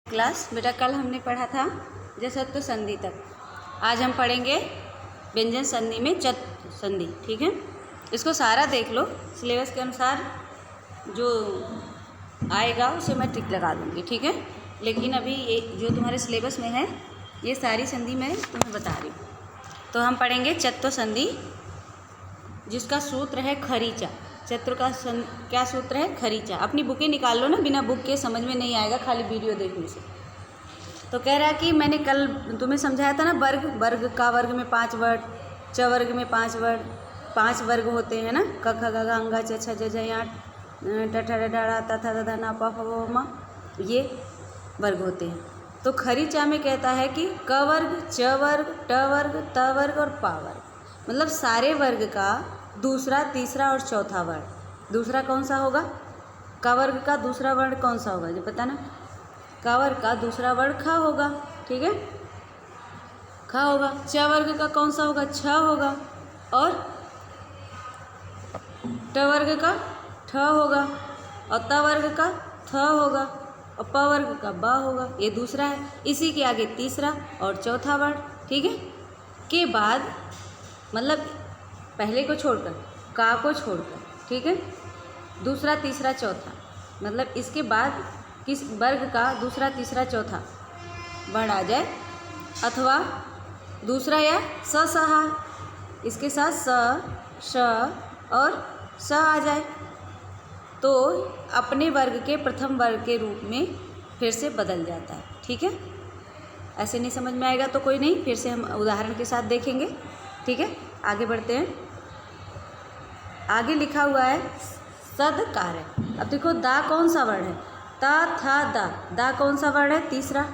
Class बेटा कल हमने पढ़ा था जसत्व संधि तक। आज हम पढ़ेंगे व्यंजन संधि में चत संधि। ठीक है, इसको सारा देख लो, सिलेबस के अनुसार जो आएगा उसे मैं टिक लगा दूँगी। ठीक है, लेकिन अभी ये जो तुम्हारे सिलेबस में है ये सारी संधि मैं तुम्हें बता रही हूँ। तो हम पढ़ेंगे चत्व संधि जिसका सूत्र है खरीचा। चतुर का क्या सूत्र है? खरीचा। अपनी बुकें निकाल लो ना, बिना बुक के समझ में नहीं आएगा खाली वीडियो देखने से। तो कह रहा है कि मैंने कल तुम्हें समझाया था ना, वर्ग का वर्ग में 5 वर्ड, च वर्ग में 5 वर्ड, 5 वर्ग होते हैं ना, क ख ग घ ङ छ छ ज झ ञ ट ठ ड ढ त थ द ध न प फ ब म, ये वर्ग होते हैं। तो खरीचा में कहता है कि क वर्ग, च वर्ग, ट वर्ग, त वर्ग और पा वर्ग, मतलब सारे वर्ग का दूसरा, तीसरा और चौथा वर्ण। दूसरा कौन सा होगा? क वर्ग का दूसरा वर्ण कौन सा होगा? जो पता ना, क वर्ग का दूसरा वर्ण ख होगा। ठीक है, ख होगा। च वर्ग का कौन सा होगा? छ होगा। और ट वर्ग का ठ होगा, और त वर्ग का थ होगा, और प वर्ग का ब होगा। ये दूसरा है। इसी के आगे तीसरा और चौथा वर्ण। ठीक है, के बाद मतलब पहले को छोड़कर, का को छोड़कर, ठीक है, दूसरा, तीसरा, चौथा, मतलब इसके बाद किस वर्ग का दूसरा, तीसरा, चौथा वर्ण आ जाए, अथवा दूसरा या स सहा, इसके साथ स, श और स आ जाए, तो अपने वर्ग के प्रथम वर्ग के रूप में फिर से बदल जाता है। ठीक है, ऐसे नहीं समझ में आएगा तो कोई नहीं, फिर से हम उदाहरण के साथ देखेंगे। ठीक है, आगे बढ़ते हैं। आगे लिखा हुआ है सदकार्य। अब देखो, दा कौन सा वर्ण है? ता था दा, दा कौन सा वर्ण है? तीसरा।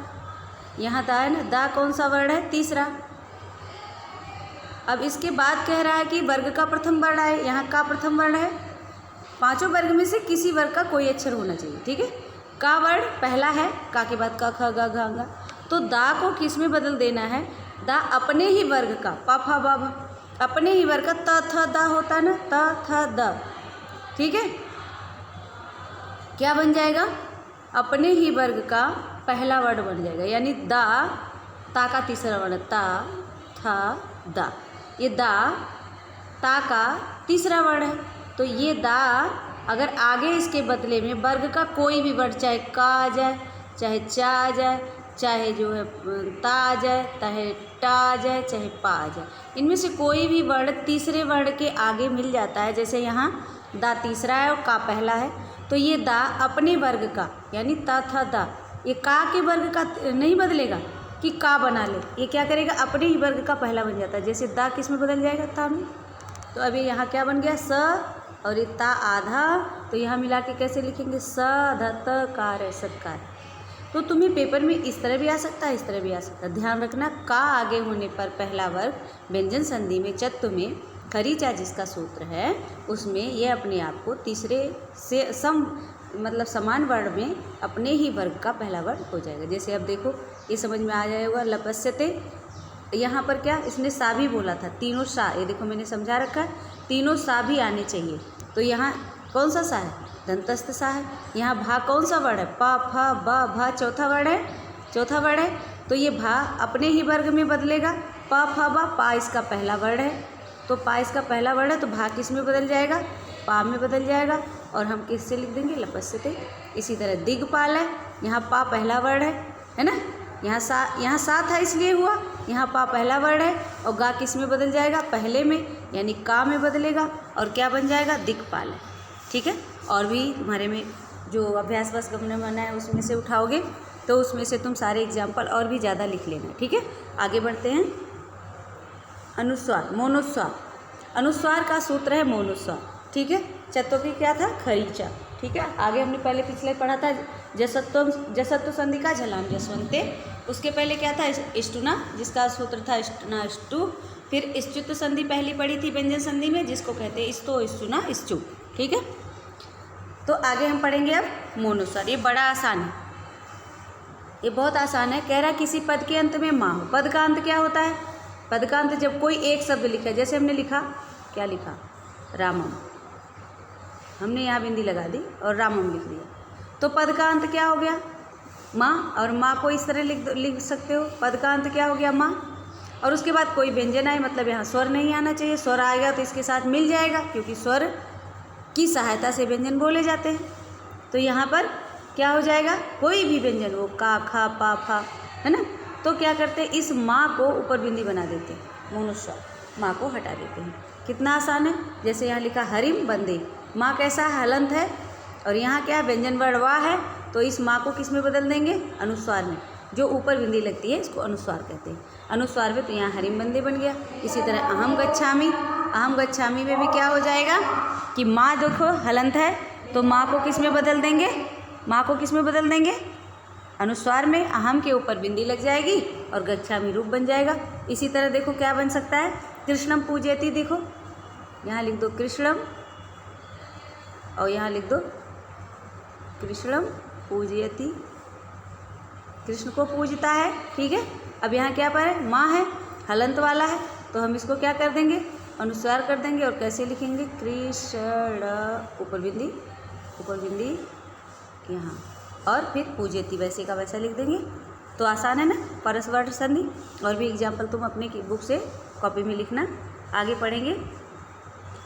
यहाँ दा है ना, दा कौन सा वर्ण है? तीसरा। अब इसके बाद कह रहा है कि वर्ग का प्रथम वर्ण है, यहाँ का प्रथम वर्ण है। पांचों वर्ग में से किसी वर्ग का कोई अक्षर होना चाहिए। ठीक है, का वर्ण पहला है, का के बाद क ख ग घ ङ, तो दा को किस में बदल देना है? दा अपने ही वर्ग का, प फ ब भ, अपने ही वर्ग का त थ द होता है ना, त थ द। ठीक है, क्या बन जाएगा? अपने ही वर्ग का पहला वर्ण बन जाएगा, यानी दा, ता का तीसरा वर्ण, ता थ द। ये दा ता का तीसरा वर्ण है, तो ये दा अगर आगे इसके बदले में वर्ग का कोई भी वर्ण, चाहे का आ जाए, चाहे चा आ जाए, चाहे जो है ता आ जाए, चाहे टा आ जाए, चाहे पा आ जाए, इनमें से कोई भी वर्ण तीसरे वर्ण के आगे मिल जाता है। जैसे यहाँ दा तीसरा है और का पहला है, तो ये दा अपने वर्ग का, यानी ता था दा, ये का के वर्ग का नहीं बदलेगा कि का बना ले, ये क्या करेगा? अपने ही वर्ग का पहला बन जाता है। जैसे दा किस में बदल जाएगा? ता में। तो अभी यहाँ क्या बन गया? स, और ये ता आधा, तो यहाँ मिला के कैसे लिखेंगे? स ध त कार, सत्कार। तो तुम्हें पेपर में इस तरह भी आ सकता है, इस तरह भी आ सकता है। ध्यान रखना, का आगे होने पर पहला वर्ग व्यंजन संधि में चत्व में खरीचा जिसका सूत्र है, उसमें यह अपने आप को तीसरे से मतलब समान वर्ण में अपने ही वर्ग का पहला वर्ण हो जाएगा। जैसे अब देखो, ये समझ में आ जाएगा। लपस्यते, यहाँ पर क्या इसने सा भी बोला था, तीनों सा, ये देखो मैंने समझा रखा है, तीनों सा भी आने चाहिए। तो यहाँ कौन सा सा है? दंतस्थ सा है। यहाँ भा कौन सा वर्ण है? प फ ब भ, चौथा वर्ण है, चौथा वर्ण है, तो ये भा अपने ही वर्ग में बदलेगा। प फ ब, पा इसका पहला वर्ण है, तो पा इसका पहला वर्ण है, तो भा किस में बदल जाएगा? पा में बदल जाएगा, और हम किससे लिख देंगे? लपस्यते। इसी तरह दिग्पाल है, यहाँ पा पहला वर्ण है ना, यहाँ सा था इसलिए हुआ, यहाँ पा पहला वर्ण है, और गा किस में बदल जाएगा? पहले में, यानी का में बदलेगा, और क्या बन जाएगा? दिक्पाल है। ठीक है, और भी तुम्हारे में जो अभ्यास बस गमन बना है उसमें से उठाओगे तो उसमें से तुम सारे एग्जाम्पल और भी ज़्यादा लिख लेना। ठीक है, आगे बढ़ते हैं। अनुस्वार, मोनुस्वार। अनुस्वार का सूत्र है मोनुस्वार। ठीक है, चत्व की क्या था? खरीचा। ठीक है, आगे हमने पहले पिछले पढ़ा था जसत्व संधि का झलाम जसवंते। उसके पहले क्या था? इष्टुना, जिसका सूत्र था इष्टुना इष्टु। फिर इष्टुत संधि पहली पढ़ी थी व्यंजन संधि में, जिसको कहते हैं इस्तो, इष्टुना, इष्टु। ठीक है, तो आगे हम पढ़ेंगे अब मोनुस्वार। ये बड़ा आसान है, ये बहुत आसान है। कह रहा है किसी पद के अंत में माँ हो। पद का अंत क्या होता है? पद का अंत जब कोई एक शब्द लिखा है, जैसे हमने लिखा, क्या लिखा? रामम, हमने यहाँ बिंदी लगा दी और रामम लिख दिया, तो पद का अंत क्या हो गया? माँ, और माँ को इस तरह लिख सकते हो, पद का अंत क्या हो गया माँ। और उसके बाद कोई व्यंजन आए, मतलब यहाँ स्वर नहीं आना चाहिए, स्वर आएगा तो इसके साथ मिल जाएगा, क्योंकि स्वर की सहायता से व्यंजन बोले जाते हैं। तो यहाँ पर क्या हो जाएगा, कोई भी व्यंजन हो, का खा पा फा, है ना, तो क्या करते हैं, इस माँ को ऊपर बिंदी बना देते हैं, मनुष्य माँ को हटा देते हैं। कितना आसान है। जैसे यहाँ लिखा हरिम बंदे, माँ कैसा है, हलंत है, और यहाँ क्या है, व्यंजन वर्ण वाह है, तो इस माँ को किस में बदल देंगे, अनुस्वार में। जो ऊपर बिंदी लगती है इसको अनुस्वार कहते हैं, अनुस्वार में। तो यहाँ हरिम बंदे बन गया। इसी तरह अहम गच्छामि, अहम गच्छामि में भी क्या हो जाएगा कि माँ देखो हलंत है, तो माँ को किस में बदल देंगे, माँ को किस में बदल देंगे, अनुस्वार में। अहम के ऊपर बिंदी लग जाएगी और गच्छामि रूप बन जाएगा। इसी तरह देखो क्या बन सकता है, कृष्णम पूजयति, देखो यहाँ लिख दो कृष्णम, और यहाँ लिख दो कृष्णम पूजयति, कृष्ण को पूजता है, ठीक है। अब यहाँ क्या पर है, माँ है, हलंत वाला है, तो हम इसको क्या कर देंगे, अनुस्वार कर देंगे। और कैसे लिखेंगे, कृष्ण, ऊपर बिंदी यहाँ, और फिर पूजयति, वैसे का वैसा लिख देंगे। तो आसान है ना, परस वर्ड संधि। और भी एग्जाम्पल तुम अपने बुक से कॉपी में लिखना। आगे पढ़ेंगे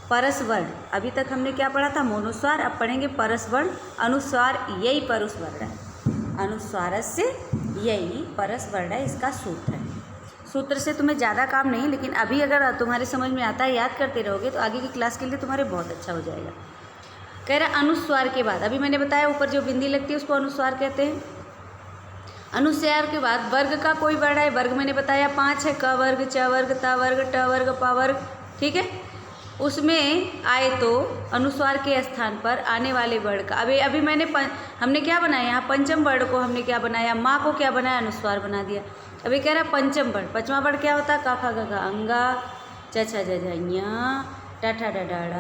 परस वर्ण। अभी तक हमने क्या पढ़ा था, मोनुस्वार, अब पढ़ेंगे परस वर्ण। अनुस्वार यही परस वर्ण है, अनुस्वारस्य यही परस वर्ण है, इसका सूत्र है। सूत्र से तुम्हें ज़्यादा काम नहीं, लेकिन अभी अगर तुम्हारे समझ में आता है, याद करते रहोगे, तो आगे की क्लास के लिए तुम्हारे बहुत अच्छा हो जाएगा। कह रहा अनुस्वार के बाद, अभी मैंने बताया ऊपर जो बिंदी लगती है उसको अनुस्वार कहते हैं। अनुस्वार के बाद वर्ग का कोई वर्ण है, वर्ग मैंने बताया 5 है, क वर्ग, च वर्ग, त वर्ग, ट वर्ग, प वर्ग, ठीक है। उसमें आए तो अनुस्वार के स्थान पर आने वाले वर्ण का, अभी मैंने हमने क्या बनाया, यहाँ पंचम वर्ण को हमने क्या बनाया, माँ को क्या बनाया, अनुस्वार बना दिया। अभी कह रहा है पंचम वर्ण, पांचवा वर्ण क्या होता है, का खा गा घा अंगा, च छ ज झ ञ, ट ठ ड ढ ढ,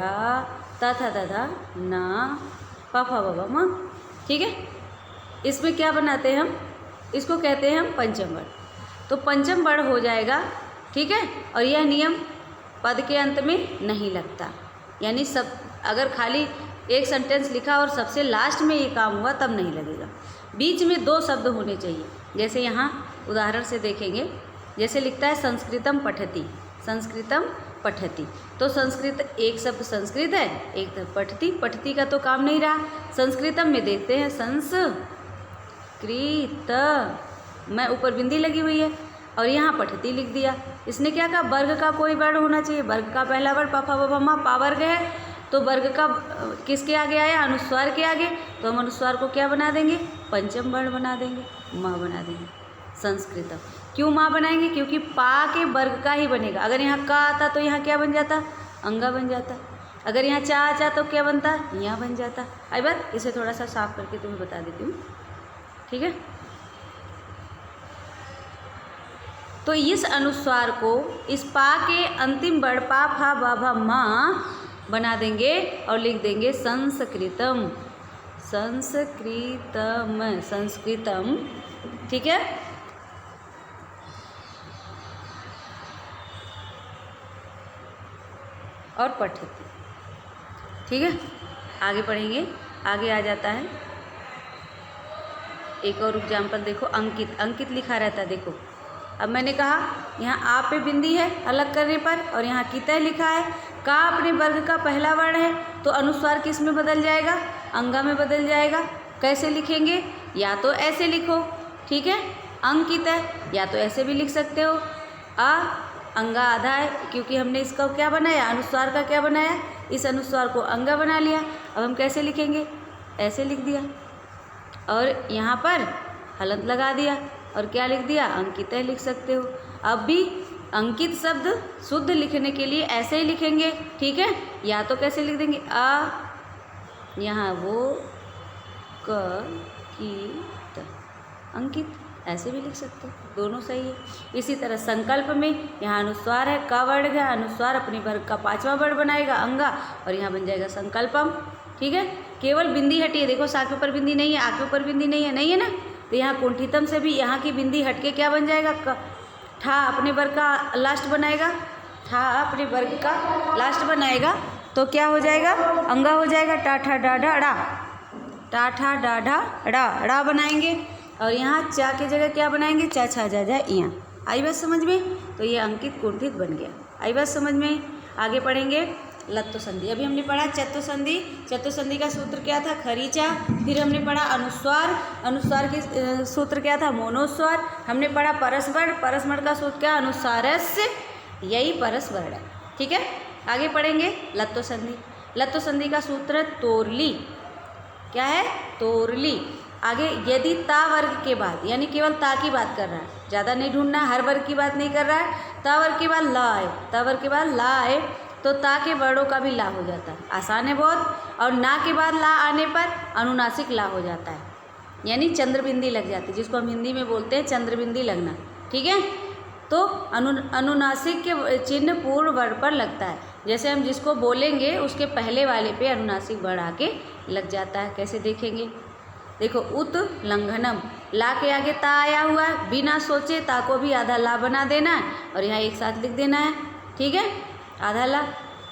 त थ द ध न, प फ ब भ म, ठीक है। इसमें क्या बनाते हैं हम, इसको कहते हैं हम पंचम वर्ण। तो पंचम वर्ण हो जाएगा, ठीक है। और यह नियम पद के अंत में नहीं लगता, यानी सब अगर खाली एक सेंटेंस लिखा और सबसे लास्ट में ये काम हुआ तब नहीं लगेगा। बीच में 2 शब्द होने चाहिए। जैसे यहाँ उदाहरण से देखेंगे, जैसे लिखता है संस्कृतम पठति, संस्कृतम पठति, तो संस्कृत एक शब्द संस्कृत है, एक पठति, पठति का तो काम नहीं रहा। संस्कृतम में देखते हैं संस्कृत में ऊपर बिंदी लगी हुई है, और यहाँ पठति लिख दिया। इसने क्या कहा, वर्ग का कोई वर्ण होना चाहिए। वर्ग का पहला वर्ण प फ ब भ म, पा वर्ग है, तो वर्ग का किसके आगे आया, अनुस्वार के आगे, तो हम अनुस्वार को क्या बना देंगे, पंचम वर्ण बना देंगे, माँ बना देंगे, संस्कृतम। क्यों माँ बनाएंगे, क्योंकि पा के वर्ग का ही बनेगा। अगर यहाँ का आता तो यहाँ क्या बन जाता, अंगा बन जाता। अगर यहाँ चा आता तो क्या बनता, यहाँ बन जाता। आई बात, इसे थोड़ा सा साफ करके तुम्हें बता देती हूँ, ठीक है। तो इस अनुस्वार को इस पा के अंतिम वर्ण पा फा बा भा मा बना देंगे और लिख देंगे संस्कृतम, संस्कृतम, संस्कृतम, ठीक है। और पठति, ठीक है। आगे पढ़ेंगे, आगे आ जाता है एक और एग्जाम्पल देखो, अंकित, अंकित लिखा रहता है, देखो। अब मैंने कहा यहाँ आ पे बिंदी है अलग करने पर, और यहाँ कितः लिखा है। का अपने वर्ग का पहला वर्ण है, तो अनुस्वार किस में बदल जाएगा, अंगा में बदल जाएगा। कैसे लिखेंगे, या तो ऐसे लिखो, ठीक है, अंकित है, या तो ऐसे भी लिख सकते हो, आ अंगा आधा है, क्योंकि हमने इसका क्या बनाया, अनुस्वार का क्या बनाया, इस अनुस्वार को अंगा बना लिया। अब हम कैसे लिखेंगे, ऐसे लिख दिया, और यहाँ पर हलंत लगा दिया, और क्या लिख दिया, अंकित लिख सकते हो। अब भी अंकित शब्द शुद्ध लिखने के लिए ऐसे ही लिखेंगे, ठीक है। या तो कैसे लिख देंगे, आ यहाँ वो, क की त, अंकित, ऐसे भी लिख सकते हो, दोनों सही है। इसी तरह संकल्प में यहाँ अनुस्वार है, का वर्ण है, अनुस्वार अपने वर्ग का 5वां वर्ण बनाएगा, अंगा, और यहाँ बन जाएगा संकल्पम, ठीक है। केवल बिंदी हटी है, देखो सा के ऊपर बिंदी नहीं है, आ के ऊपर बिंदी नहीं है, नहीं है ना, तो यहाँ कुंठितम से भी यहाँ की बिंदी हट के क्या बन जाएगा, ठा अपने वर्ग का लास्ट बनाएगा, ठा अपने वर्ग का लास्ट बनाएगा, तो क्या हो जाएगा, अंगा हो जाएगा। टा ठा डा ढा ड़ा, टा ठा डा ढा ड़ा, ड़ा बनाएंगे। और यहाँ चा की जगह क्या बनाएंगे, चा छा जा जा यहाँ। आई बात समझ में? तो ये अंकित कुंठित बन गया। आई बात समझ में? आगे पढ़ेंगे लत्तो संधि। अभी हमने पढ़ा चत्तो संधि। चत्तो संधि का सूत्र क्या था, खरीचा। फिर हमने पढ़ा अनुस्वार। अनुस्वार के सूत्र क्या था, मोनोस्वार। हमने पढ़ा परस्वर। परस्वर का सूत्र क्या, अनुस्वारस्य, यही परस्वर है। ठीक है, आगे पढ़ेंगे लत्तो संधि। लत्तो संधि का सूत्र तोरली। क्या है, तोरली। आगे यदि ता वर्ग के बाद, यानी केवल ता की बात कर रहा है, ज़्यादा नहीं ढूंढना, हर वर्ग की बात नहीं कर रहा है। ता वर्ग के बाद ला आए, ता वर्ग के बाद ला आए तो ता के वर्णों का भी ला हो जाता है, आसान है बहुत। और ना के बाद ला आने पर अनुनासिक ला हो जाता है, यानी चंद्रबिंदी लग जाती है, जिसको हम हिंदी में बोलते हैं चंद्रबिंदी लगना। ठीक है, तो अनुनासिक के चिन्ह पूर्ण वर्ण पर लगता है। जैसे हम जिसको बोलेंगे उसके पहले वाले पे अनुनासिक वर्ण आके लग जाता है। कैसे देखेंगे, देखो उत लंघनम, ला के आगे ता आया हुआ है, बिना सोचे ता को भी आधा ला बना देना है और यहाँ एक साथ लिख देना है। ठीक है, आधा ला।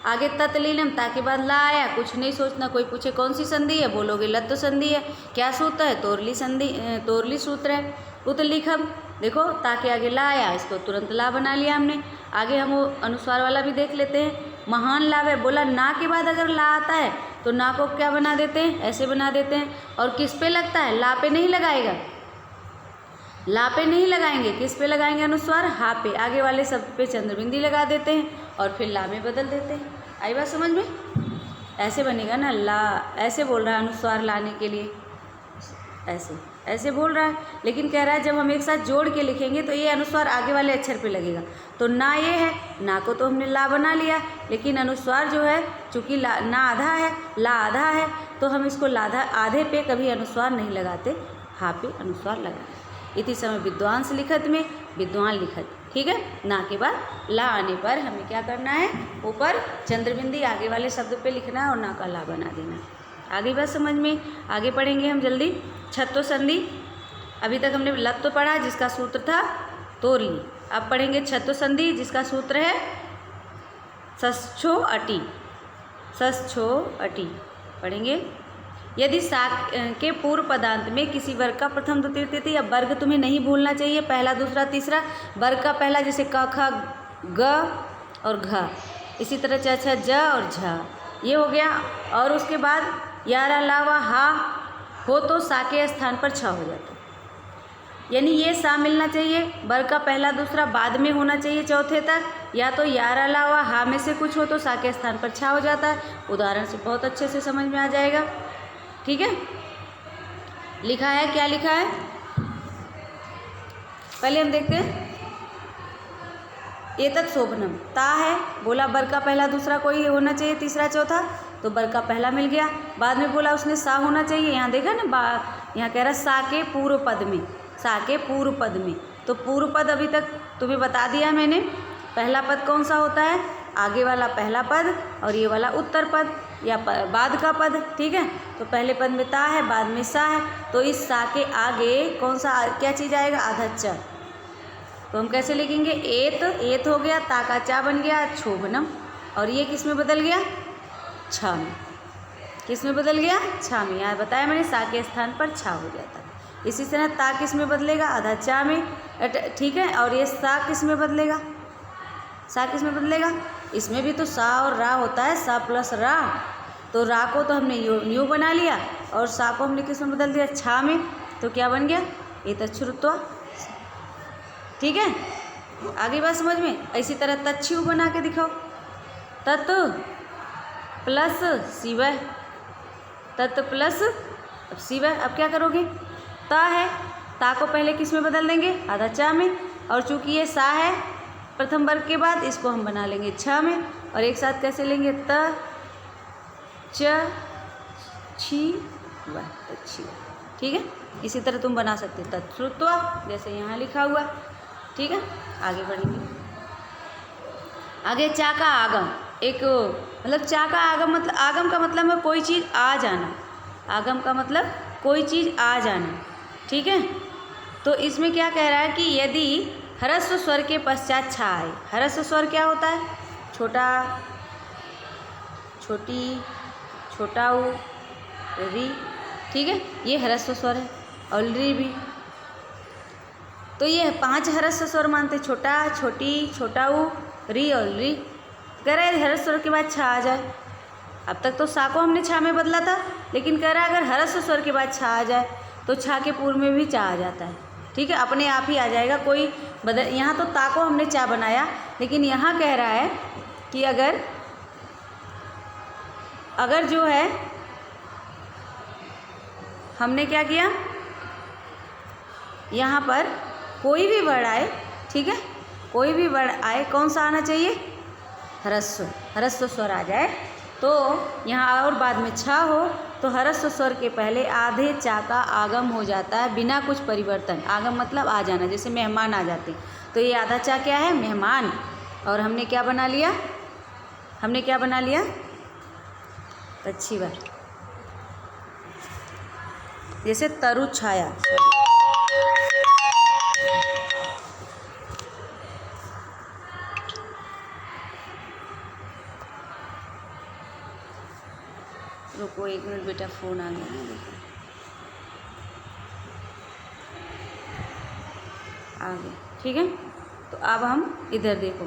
आगे तत्लीनम, ता के बाद ला आया, कुछ नहीं सोचना। कोई पूछे कौन सी संधि है, बोलोगे लत्तो संधि है। क्या सूत्र है, तोरली संधि, तोरली सूत्र है। उत्लिखम, देखो ता के आगे ला आया, इसको तुरंत ला बना लिया हमने। आगे हम वो अनुस्वार वाला भी देख लेते हैं। महान लाभ है, बोला ना के बाद अगर ला आता है तो ना को क्या बना देते हैं, ऐसे बना देते हैं। और किस पे लगता है, ला पे नहीं लगाएगा, ला पे नहीं लगाएंगे, किस पे लगाएंगे, अनुस्वार हा पे, आगे वाले शब्द पे चंद्रबिंदी लगा देते हैं और फिर ला में बदल देते हैं। आई बात समझ में? ऐसे बनेगा ना, ला ऐसे बोल रहा है अनुस्वार लाने के लिए, ऐसे ऐसे बोल रहा है, लेकिन कह रहा है जब हम एक साथ जोड़ के लिखेंगे तो ये अनुस्वार आगे वाले अक्षर पे लगेगा। तो ना ये है, ना को तो हमने ला बना लिया, लेकिन अनुस्वार जो है चूँकि ला ना आधा है, ला आधा है, तो हम इसको लाधा आधे पे कभी अनुस्वार नहीं लगाते, हा पे अनुस्वार लगाते। इसी समय विद्वांस लिखत में विद्वान लिखत। ठीक है, ना के बाद ला आने पर हमें क्या करना है, ऊपर चंद्रबिंदी आगे वाले शब्द पे लिखना है और ना का ला बना देना है। आगे बात समझ में? आगे पढ़ेंगे हम जल्दी छत्तो संधि। अभी तक हमने लत्तो पढ़ा जिसका सूत्र था तोरली। अब पढ़ेंगे छत्तो संधि जिसका सूत्र है सस्छो अटी। सस्छो अटी पढ़ेंगे। यदि सा के पूर्व पदांत में किसी वर्ग का प्रथम द्वितीय तृतीय, अब वर्ग तुम्हें नहीं भूलना चाहिए, पहला दूसरा तीसरा वर्ग का पहला, जैसे क ख ग और घ, इसी तरह च छ ज और झ, ये हो गया। और उसके बाद यार अलावा हा हो तो सा के स्थान पर छ हो जाता है, यानी ये सा मिलना चाहिए, वर्ग का पहला दूसरा बाद में होना चाहिए चौथे तक, या तो यार अलावा हा में से कुछ हो तो सा के स्थान पर छा हो जाता है। उदाहरण से बहुत अच्छे से समझ में आ जाएगा। ठीक है, लिखा है, क्या लिखा है पहले हम देखते हैं। एतत् शोभनम, ता है, बोला वर्ग का पहला दूसरा कोई होना चाहिए, तीसरा चौथा, तो वर्ग का पहला मिल गया। बाद में बोला उसने सा होना चाहिए, यहाँ देखा ना, यहाँ कह रहा सा के पूर्व पद में, सा के पूर्व पद में, तो पूर्व पद अभी तक तुम्हें बता दिया मैंने। पहला पद कौन सा होता है, आगे वाला पहला पद और ये वाला उत्तर पद या बाद का पद। ठीक है, तो पहले पद में ता है, बाद में सा है, तो इस सा के आगे कौन सा क्या चीज़ आएगा, आधा च। तो हम कैसे लिखेंगे, एत, एत हो गया, ता का चा बन गया क्षोभनम, और ये किस में बदल गया, छा में। किस में बदल गया, छा में। यहाँ बताया मैंने सा के स्थान पर छा हो जाता है। इसी तरह ता किस में बदलेगा, आधा चा में। ठीक है, और ये सा किस में बदलेगा, सा किस में बदलेगा, इसमें भी तो सा और रा होता है, सा प्लस रा, तो रा को तो हमने न्यू बना लिया और सा को हमने किस में बदल दिया, छा में, तो क्या बन गया, एतच्छ्रुत्वा। ठीक है, आगे बात समझ में। इसी तरह तच्छिव बना के दिखाओ, तत् प्लस शिवय, तत् प्लस शिवय। अब क्या करोगे, ता है, ता को पहले किस में बदल देंगे, आधा चा में, और चूंकि ये सा है प्रथम वर्ग के बाद, इसको हम बना लेंगे छ में, और एक साथ कैसे लेंगे, त च छी व, अच्छी। ठीक है, इसी तरह तुम बना सकते हो तत्श्रुत्वा, जैसे यहाँ लिखा हुआ। ठीक है, आगे बढ़ेंगे। आगे चा का आगम, एक मतलब चा का आगम, मतलब आगम का मतलब है कोई चीज़ आ जाना, आगम का मतलब कोई चीज़ आ जाना। ठीक है, तो इसमें क्या कह रहा है कि यदि ह्रस्व स्वर के पश्चात छा आए। ह्रस्व स्वर क्या होता है, छोटा, छोटी, छोटा ऊ, री। ठीक है, ये ह्रस्व स्वर है, और री भी। तो ये 5 ह्रस्व स्वर मानते, छोटा, छोटी, छोटा ऊ, री और री। कह रहा है ह्रस्व स्वर के बाद छा आ जाए। अब तक तो सा को हमने छा में बदला था, लेकिन कह रहा है अगर ह्रस्व स्वर के बाद छा आ जाए तो छा के पूर्व में भी चा आ जाता है। ठीक है, अपने आप ही आ जाएगा, कोई बदल। यहाँ तो ता को हमने चा बनाया, लेकिन यहाँ कह रहा है कि अगर जो है हमने क्या किया, यहाँ पर कोई भी वर्ड आए, ठीक है, कोई भी वर्ड आए, कौन सा आना चाहिए, ह्रस्व स्वर आ जाए। तो यहाँ और बाद में छा हो तो ह्रस्व स्वर के पहले आधे चा का आगम हो जाता है बिना कुछ परिवर्तन। आगम मतलब आ जाना, जैसे मेहमान आ जाते हैं, तो ये आधा चा क्या है, मेहमान। और हमने क्या बना लिया, अच्छी बात, जैसे तरु छाया। रुको 1 मिनट बेटा, फ़ोन आ गया है, देखो आ गया, ठीक है। तो अब हम इधर देखो,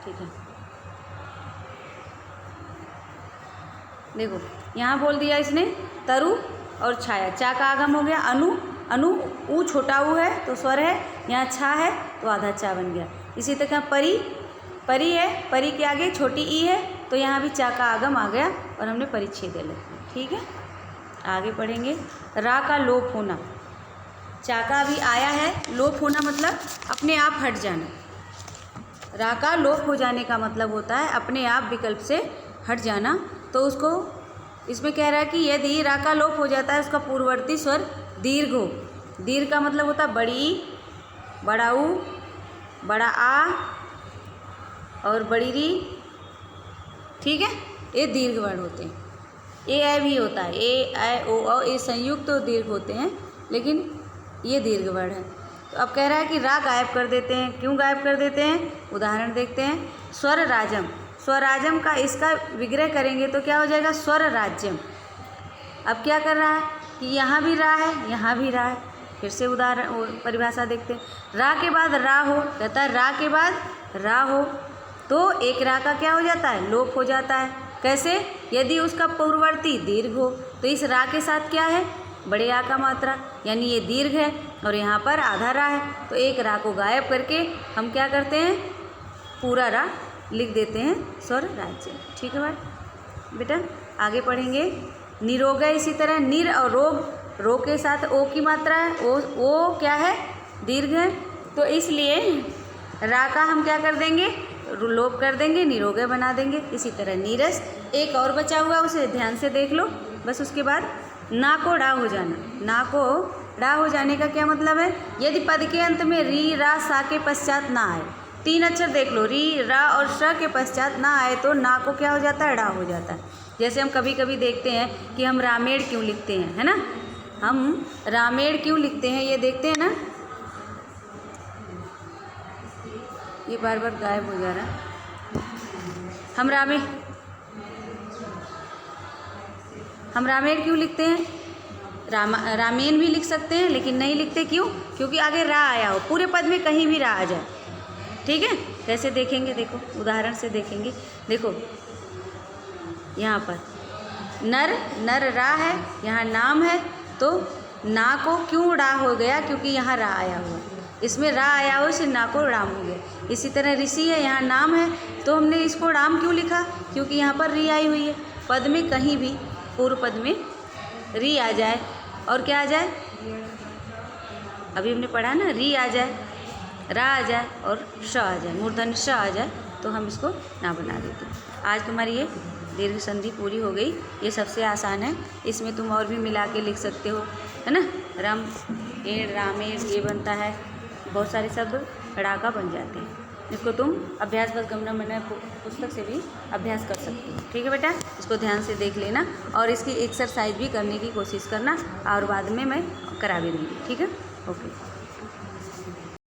ठीक है, देखो यहाँ बोल दिया इसने तरु और छाया, चा का आगम हो गया, अनु ऊ छोटा ऊ है तो स्वर है, यहाँ छा है तो आधा चा बन गया। इसी तरह परी है, परी के आगे छोटी ई है तो यहाँ भी चा का आगम आ गया और हमने परिच्छेद ले लिया। ठीक है, आगे पढ़ेंगे। रा का लोप होना, चा का भी आया है, लोप होना मतलब अपने आप हट जाना। रा का लोप हो जाने का मतलब होता है अपने आप विकल्प से हट जाना। तो उसको इसमें कह रहा है कि यदि रा का लोप हो जाता है उसका पूर्ववर्ती स्वर दीर्घ हो। दीर्घ का मतलब होता है बड़ी, बड़ा ऊ, बड़ा आ और बड़ी री। ठीक है, ये दीर्घ वर्ण होते हैं। ए ऐ भी होता है, ए ऐ ओ औ, ये संयुक्त तो दीर्घ होते हैं, लेकिन ये दीर्घ वर्ण है। तो अब कह रहा है कि रा गायब कर देते हैं। क्यों गायब कर देते हैं, उदाहरण देखते हैं। स्वर राजम, स्वराजम का इसका विग्रह करेंगे तो क्या हो जाएगा, स्वर राज्यम। अब क्या कर रहा है कि यहाँ भी रा है, यहाँ भी रा है। फिर से उदाहरण परिभाषा देखते हैं। रा के बाद रा हो, कहता है रा के बाद रा हो तो एक रा का क्या हो जाता है, लोप हो जाता है। कैसे, यदि उसका पूर्ववर्ती दीर्घ हो। तो इस रा के साथ क्या है, बड़े आ का मात्रा, यानी ये दीर्घ है और यहाँ पर आधा रा है। तो एक रा को गायब करके हम क्या करते हैं, पूरा रा लिख देते हैं स्वर राज्य। ठीक है भाई बेटा, आगे पढ़ेंगे। निरोग है, इसी तरह निर और रोग, रो के साथ ओ की मात्रा है, ओ क्या है, दीर्घ है। तो इसलिए रा का हम क्या कर देंगे, लोप कर देंगे, निरोगय बना देंगे। इसी तरह नीरस, एक और बचा हुआ उसे ध्यान से देख लो बस। उसके बाद ना को डा हो जाना। ना को डा हो जाने का क्या मतलब है, यदि पद के अंत में री रा सा के पश्चात ना आए, 3 अक्षर देख लो, री रा और श के पश्चात ना आए तो ना को क्या हो जाता है, डा हो जाता है। जैसे हम कभी कभी देखते हैं कि हम रामेण क्यों लिखते हैं, है ना, हम रामेण क्यों लिखते हैं, ये देखते हैं ना। ये बार बार गायब हो जा रहा है। हम रामेण क्यों लिखते हैं, रामेण भी लिख सकते हैं लेकिन नहीं लिखते। क्यों, क्योंकि आगे रा आया हो, पूरे पद में कहीं भी रा आ जाए। ठीक है, कैसे देखेंगे, देखो उदाहरण से देखेंगे। देखो यहाँ पर नर रा है, यहाँ नाम है, तो ना को क्यों रा हो गया, क्योंकि यहाँ रा आया हुआ, इसमें रा आया हो, इससे ना को राम हो गया। इसी तरह ऋषि है, यहाँ नाम है, तो हमने इसको राम क्यों लिखा, क्योंकि यहाँ पर री आई हुई है। पद में कहीं भी पूर्व पद में री आ जाए और क्या आ जाए, अभी हमने पढ़ा ना, री आ जाए, रा आ जाए और श आ जाए, मूर्धन्य श आ जाए, तो हम इसको ना बना देते हैं। आज तुम्हारी ये दीर्घ संधि पूरी हो गई। ये सबसे आसान है, इसमें तुम और भी मिला के लिख सकते हो, है ना। रम एड़ रामेण ये बनता है, बहुत सारे शब्द ड़ा का बन जाते हैं। इसको तुम अभ्यास बस गमनम मन पुस्तक से भी अभ्यास कर सकते हो। ठीक है बेटा, इसको ध्यान से देख लेना और इसकी एक्सरसाइज भी करने की कोशिश करना, और बाद में मैं करा भी दूँगी। ठीक है, ओके।